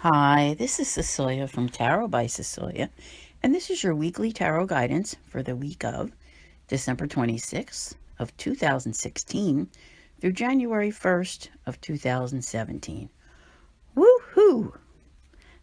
Hi, this is Cecilia from Tarot by Cecilia, and this is your weekly tarot guidance for the week of December 26th of 2016 through January 1st of 2017. Woohoo!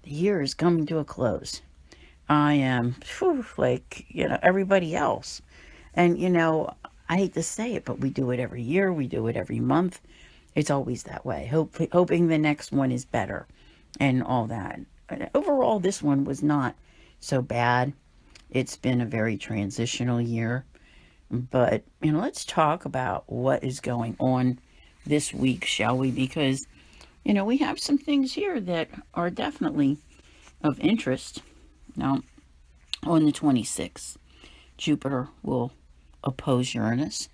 The year is coming to a close. I am like everybody else. And I hate to say it, but we do it every year, we do it every month. It's always that way. Hoping the next one is better and all that. Overall, this one was not so bad. It's been a very transitional year. But, let's talk about what is going on this week, shall we? Because, we have some things here that are definitely of interest. Now, on the 26th, Jupiter will oppose Uranus.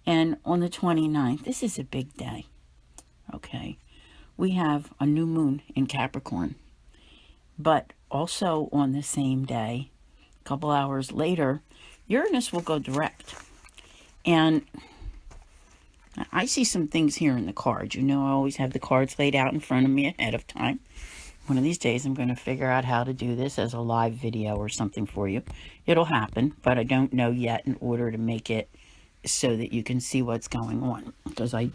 And on the 29th, this is a big day, okay? We have a new moon in Capricorn. But also on the same day, a couple hours later, Uranus will go direct. And I see some things here in the cards. I always have the cards laid out in front of me ahead of time. One of these days, I'm going to figure out how to do this as a live video or something for you. It'll happen, but I don't know yet in order to make it so that you can see what's going on. Because I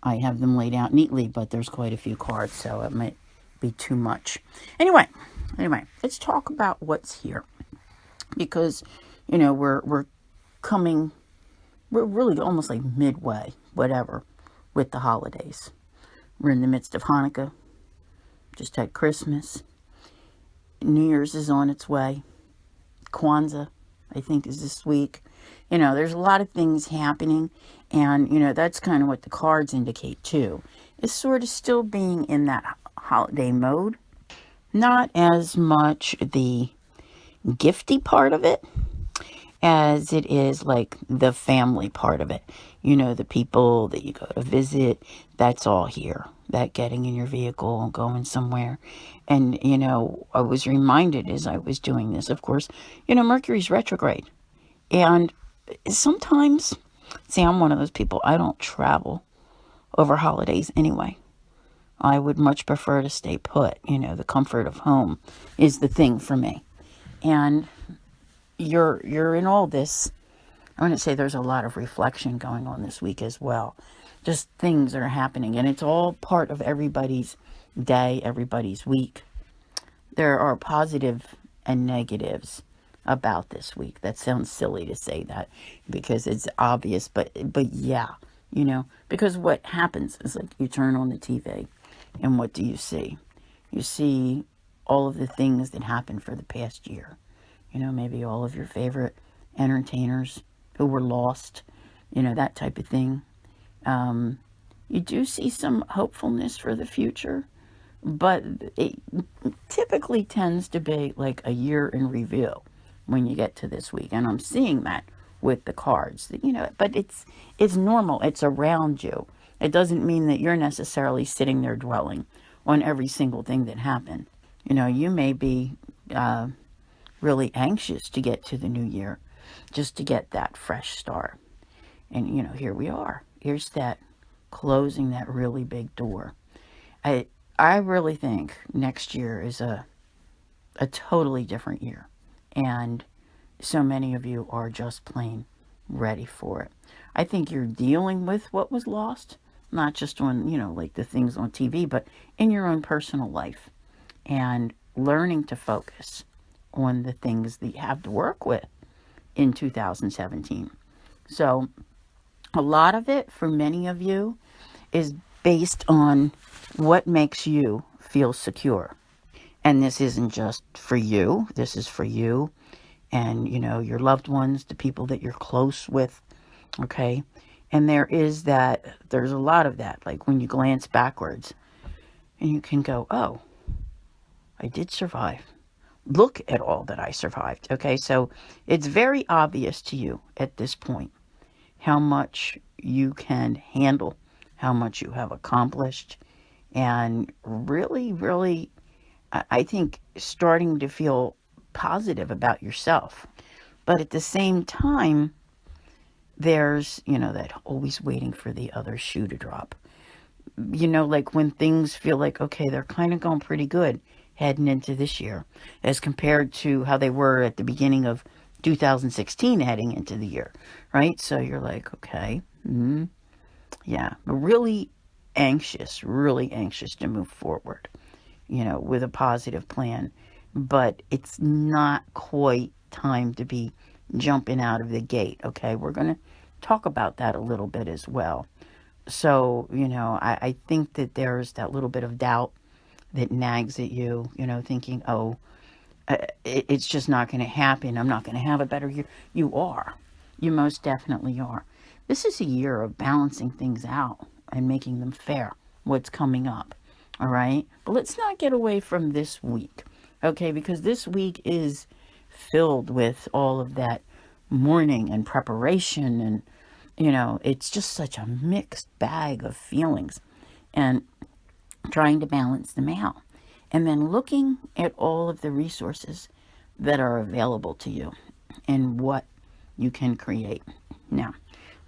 have them laid out neatly, but there's quite a few cards, so it might be too much. Anyway, let's talk about what's here. Because, we're coming, we're really almost like midway, whatever, with the holidays. We're in the midst of Hanukkah. Just had Christmas. New Year's is on its way. Kwanzaa, I think, is this week. There's a lot of things happening. And, that's kind of what the cards indicate, too. It's sort of still being in that holiday mode. Not as much the gifty part of it as it is like the family part of it. The people that you go to visit, that's all here. That getting in your vehicle and going somewhere. And, I was reminded as I was doing this, of course, Mercury's retrograde. And sometimes, see, I'm one of those people, I don't travel over holidays anyway. I would much prefer to stay put. The comfort of home is the thing for me. And you're in all this. I want to say there's a lot of reflection going on this week as well. Just things that are happening, and it's all part of everybody's day, everybody's week. There are positive and negatives about this week. That sounds silly to say that because it's obvious, but yeah, because what happens is like you turn on the TV, and what do you see? You see all of the things that happened for the past year. Maybe all of your favorite entertainers who were lost, that type of thing. You do see some hopefulness for the future, but it typically tends to be like a year in review when you get to this week. And I'm seeing that with the cards, but it's normal. It's around you. It doesn't mean that you're necessarily sitting there dwelling on every single thing that happened. You may be really anxious to get to the new year, just to get that fresh start. And, here we are. Here's that closing that really big door. I really think next year is a totally different year. And so many of you are just plain ready for it. I think you're dealing with what was lost, not just on, like the things on TV, but in your own personal life. And learning to focus on the things that you have to work with in 2017. So a lot of it for many of you is based on what makes you feel secure. And this isn't just for you. This is for you and, your loved ones, the people that you're close with. Okay. And there's a lot of that. Like when you glance backwards and you can go, oh, I did survive. Look at all that I survived. Okay. So it's very obvious to you at this point how much you can handle, how much you have accomplished, and really, really, I think starting to feel positive about yourself. But at the same time, there's, that always waiting for the other shoe to drop. like when things feel like, okay, they're kind of going pretty good heading into this year as compared to how they were at the beginning of 2016 heading into the year, right? So you're like, okay, yeah, really anxious to move forward, with a positive plan. But it's not quite time to be jumping out of the gate, okay? We're going to talk about that a little bit as well. So, I think that there's that little bit of doubt that nags at you, thinking, oh, it's just not going to happen. I'm not going to have a better year. You are. You most definitely are. This is a year of balancing things out and making them fair, what's coming up. All right. But let's not get away from this week. Okay. Because this week is filled with all of that mourning and preparation. And, it's just such a mixed bag of feelings. And trying to balance them out. And then looking at all of the resources that are available to you and what you can create. Now,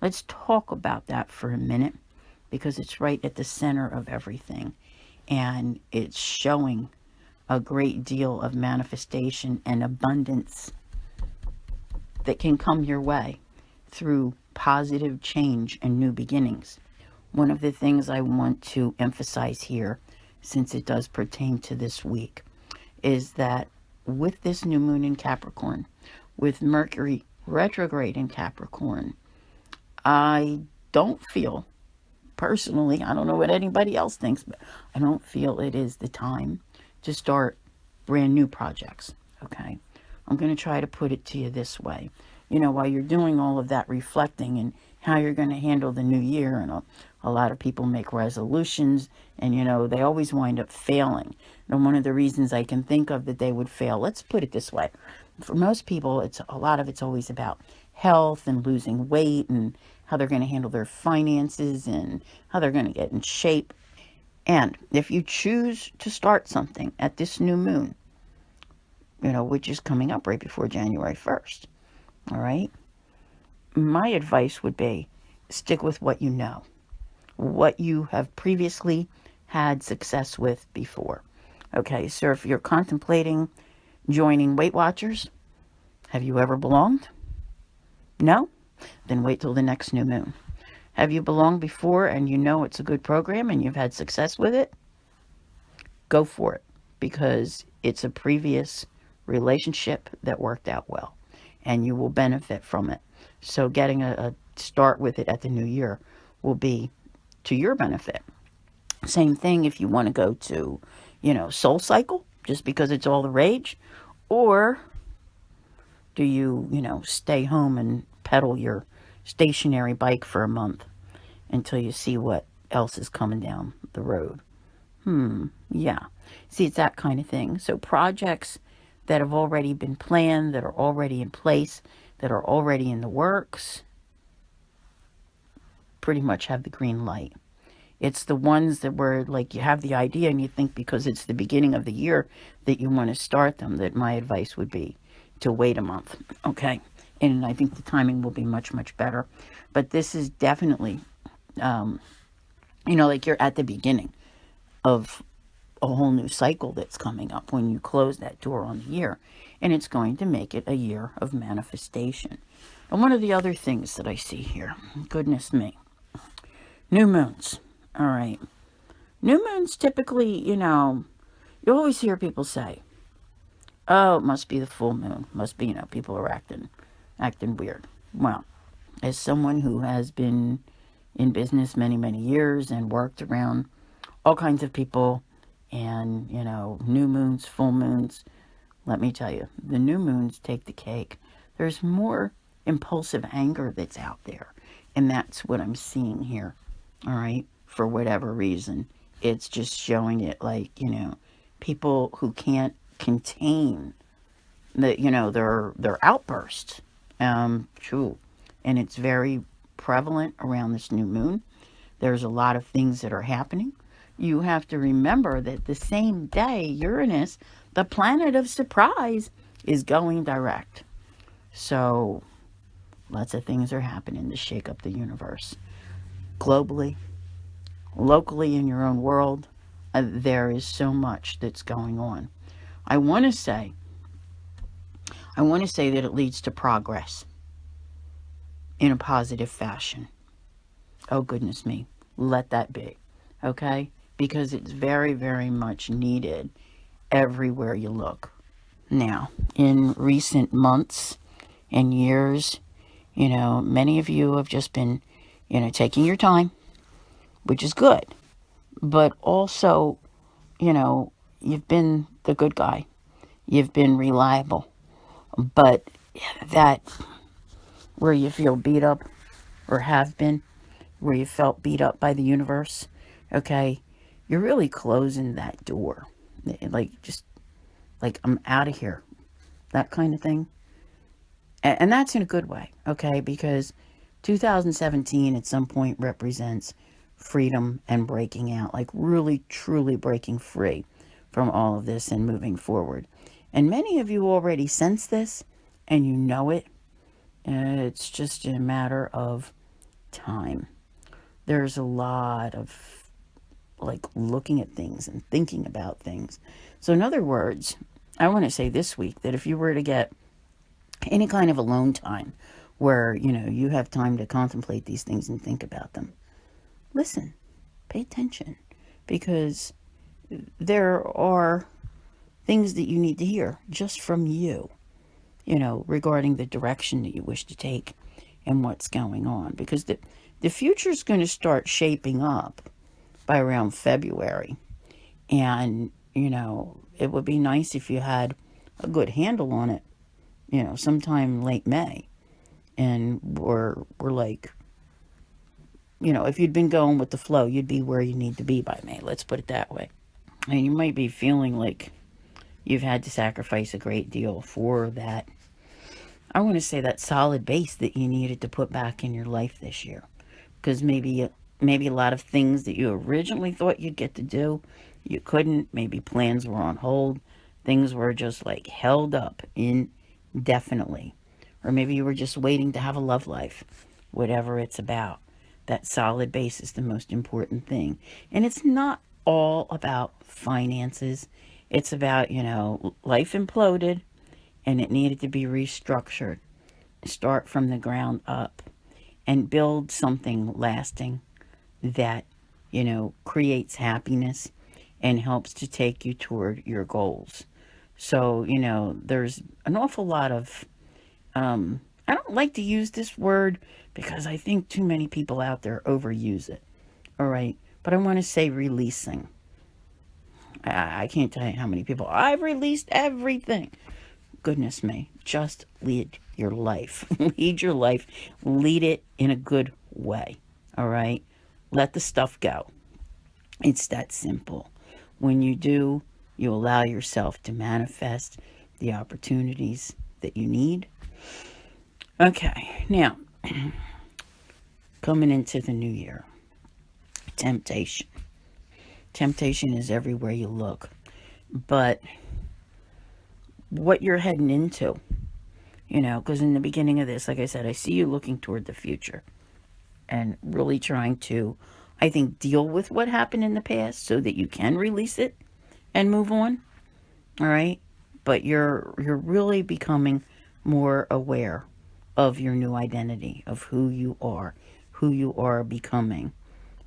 let's talk about that for a minute because it's right at the center of everything. And it's showing a great deal of manifestation and abundance that can come your way through positive change and new beginnings. One of the things I want to emphasize here, since it does pertain to this week, is that with this new moon in Capricorn, with Mercury retrograde in Capricorn, I don't feel, personally, I don't know what anybody else thinks, but I don't feel it is the time to start brand new projects, okay? I'm going to try to put it to you this way. While you're doing all of that reflecting and how you're going to handle the new year, and a lot of people make resolutions, and they always wind up failing. And one of the reasons I can think of that they would fail, let's put it this way. For most people, it's always about health and losing weight and how they're going to handle their finances and how they're going to get in shape. And if you choose to start something at this new moon, which is coming up right before January 1st, all right, my advice would be stick with what you know, what you have previously had success with before. Okay, so if you're contemplating joining Weight Watchers, have you ever belonged? No? Then wait till the next new moon. Have you belonged before and it's a good program and you've had success with it? Go for it, because it's a previous relationship that worked out well and you will benefit from it. So getting a start with it at the new year will be to your benefit. Same thing if you want to go to, Soul Cycle, just because it's all the rage, or do you, stay home and pedal your stationary bike for a month until you see what else is coming down the road? Yeah. See, it's that kind of thing. So projects that have already been planned, that are already in place, that are already in the works, pretty much have the green light. It's the ones that were like you have the idea and you think because it's the beginning of the year that you want to start them, that my advice would be to wait a month, okay? And I think the timing will be much, much better. But this is definitely, like you're at the beginning of a whole new cycle that's coming up when you close that door on the year. And it's going to make it a year of manifestation. And one of the other things that I see here, goodness me, new moons. All right. New moons typically, you always hear people say, oh, it must be the full moon. Must be, people are acting weird. Well, as someone who has been in business many, many years and worked around all kinds of people and, new moons, full moons, let me tell you, the new moons take the cake. There's more impulsive anger that's out there. And that's what I'm seeing here. All right. For whatever reason, it's just showing it like, people who can't contain their outbursts. True. And it's very prevalent around this new moon. There's a lot of things that are happening. You have to remember that the same day, Uranus, the planet of surprise, is going direct. So lots of things are happening to shake up the universe globally, locally in your own world, there is so much that's going on. I want to say, that it leads to progress in a positive fashion. Oh, goodness me. Let that be. Okay? Because it's very, very much needed everywhere you look. Now, in recent months and years, many of you have just been, taking your time, which is good. But also, you've been the good guy. You've been reliable. But that, where you feel beat up or have been, where you felt beat up by the universe, okay, you're really closing that door. Just like, I'm out of here. That kind of thing. And that's in a good way, okay? Because 2017 at some point represents freedom and breaking out, like really, truly breaking free from all of this and moving forward. And many of you already sense this and you know it. It's just a matter of time. There's a lot of like looking at things and thinking about things. So in other words, I want to say this week that if you were to get any kind of alone time where, you have time to contemplate these things and think about them, listen, pay attention, because there are things that you need to hear just from you, regarding the direction that you wish to take and what's going on. Because the future is going to start shaping up by around February. And, it would be nice if you had a good handle on it, sometime late May. And we're like, if you'd been going with the flow, you'd be where you need to be by May. Let's put it that way. And you might be feeling like you've had to sacrifice a great deal for that. I want to say that solid base that you needed to put back in your life this year. Because maybe a lot of things that you originally thought you'd get to do, you couldn't. Maybe plans were on hold. Things were just like held up indefinitely. Or maybe you were just waiting to have a love life. Whatever it's about. That solid base is the most important thing. And it's not all about finances. It's about, life imploded and it needed to be restructured. Start from the ground up and build something lasting that, creates happiness and helps to take you toward your goals. So, there's an awful lot of, I don't like to use this word because I think too many people out there overuse it. All right. But I want to say releasing. I can't tell you how many people, I've released everything. Goodness me. Just lead your life. Lead your life. Lead it in a good way. All right. Let the stuff go. It's that simple. When you do, you allow yourself to manifest the opportunities that you need. Okay, now, coming into the new year, temptation. Temptation is everywhere you look. But what you're heading into, because in the beginning of this, like I said, I see you looking toward the future and really trying to, I think, deal with what happened in the past so that you can release it and move on. All right? But you're really becoming more aware of your new identity, of who you are becoming.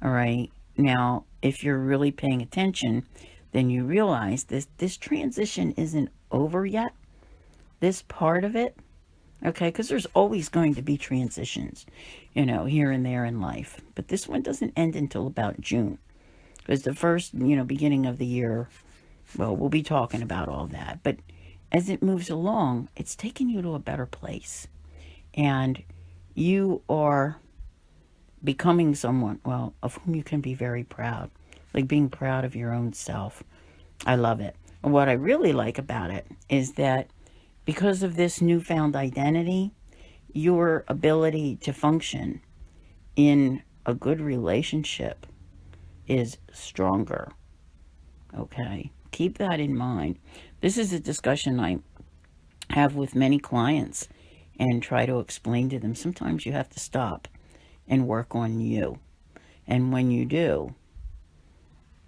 All right? Now, if you're really paying attention, then you realize this transition isn't over yet. This part of it, okay, because there's always going to be transitions, here and there in life. But this one doesn't end until about June. Because the first, beginning of the year, well, we'll be talking about all that. But as it moves along, it's taking you to a better place. And you are becoming someone, well, of whom you can be very proud. Like being proud of your own self. I love it. And what I really like about it is that because of this newfound identity, your ability to function in a good relationship is stronger. Okay? Keep that in mind. This is a discussion I have with many clients and try to explain to them. Sometimes you have to stop and work on you. And when you do,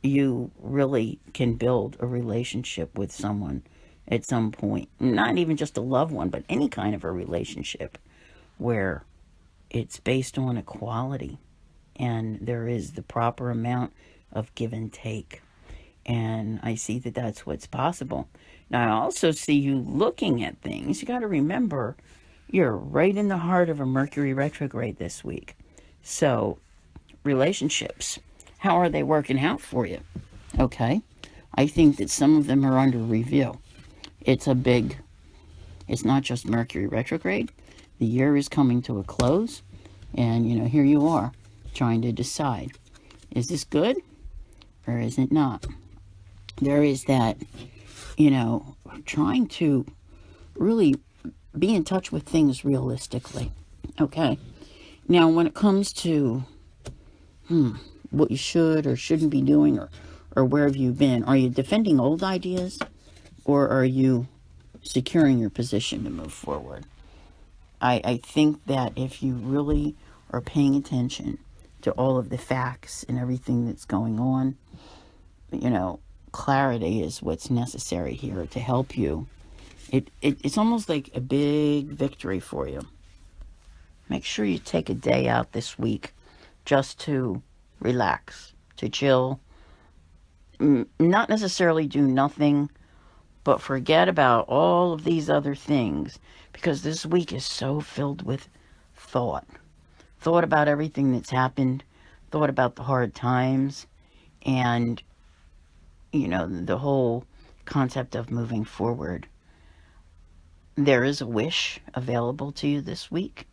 you really can build a relationship with someone at some point. Not even just a loved one, but any kind of a relationship where it's based on equality and there is the proper amount of give and take. And I see that that's what's possible. Now, I also see you looking at things. You got to remember, you're right in the heart of a Mercury retrograde this week. So, relationships, how are they working out for you? Okay. I think that some of them are under review. It's not just Mercury retrograde. The year is coming to a close. And, here you are trying to decide, is this good or is it not? There is that, trying to really be in touch with things realistically. Okay. Now, when it comes to what you should or shouldn't be doing, or where have you been, are you defending old ideas or are you securing your position to move forward? I think that if you really are paying attention to all of the facts and everything that's going on, clarity is what's necessary here to help you. It's almost like a big victory for you. Make sure you take a day out this week just to relax, to chill, not necessarily do nothing, but forget about all of these other things, because this week is so filled with thought about everything that's happened, thought about the hard times, and the whole concept of moving forward. There is a wish available to you this week.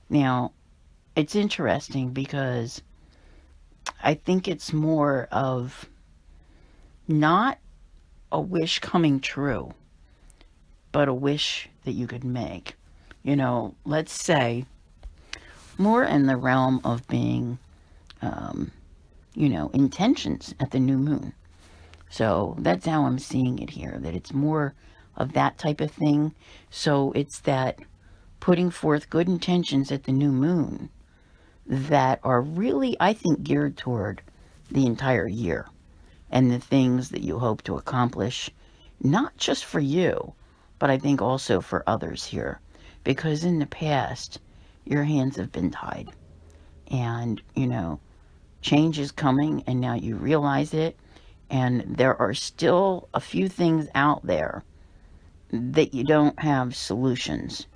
Now, it's interesting because I think it's more of not a wish coming true, but a wish that you could make. Let's say more in the realm of being, intentions at the new moon. So that's how I'm seeing it here, that it's more of that type of thing. So it's that putting forth good intentions at the new moon that are really, I think, geared toward the entire year and the things that you hope to accomplish, not just for you, but I think also for others here. Because in the past, your hands have been tied. And, change is coming, and now you realize it. And there are still a few things out there that you don't have solutions.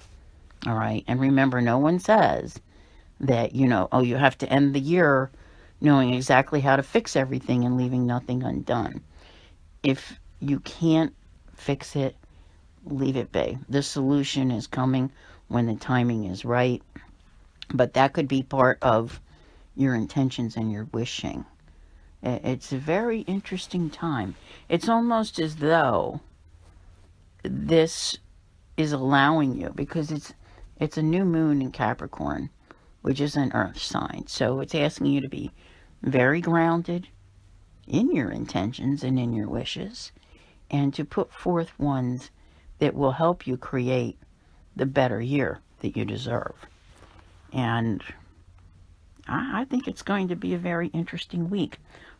All right. And remember, no one says that, you have to end the year knowing exactly how to fix everything and leaving nothing undone. If you can't fix it, leave it be. The solution is coming when the timing is right. But that could be part of your intentions and your wishing. It's a very interesting time. It's almost as though this is allowing you, because it's a new moon in Capricorn, which is an earth sign. So it's asking you to be very grounded in your intentions and in your wishes, and to put forth ones that will help you create the better year that you deserve. And I think it's going to be a very interesting week.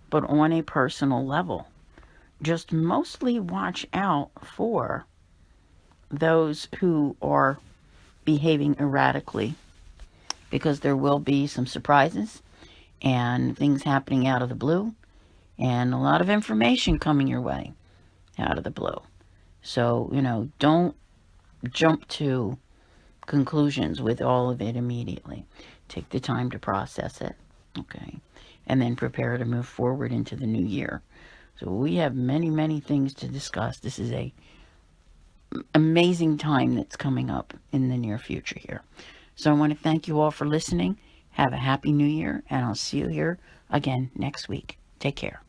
But on a personal level, just mostly watch out for those who are behaving erratically, because there will be some surprises and things happening out of the blue, and a lot of information coming your way out of the blue. So, don't jump to conclusions with all of it immediately. Take the time to process it, okay? And then prepare to move forward into the new year. So we have many, many things to discuss. This is a amazing time that's coming up in the near future here. So I want to thank you all for listening. Have a happy new year, and I'll see you here again next week. Take care.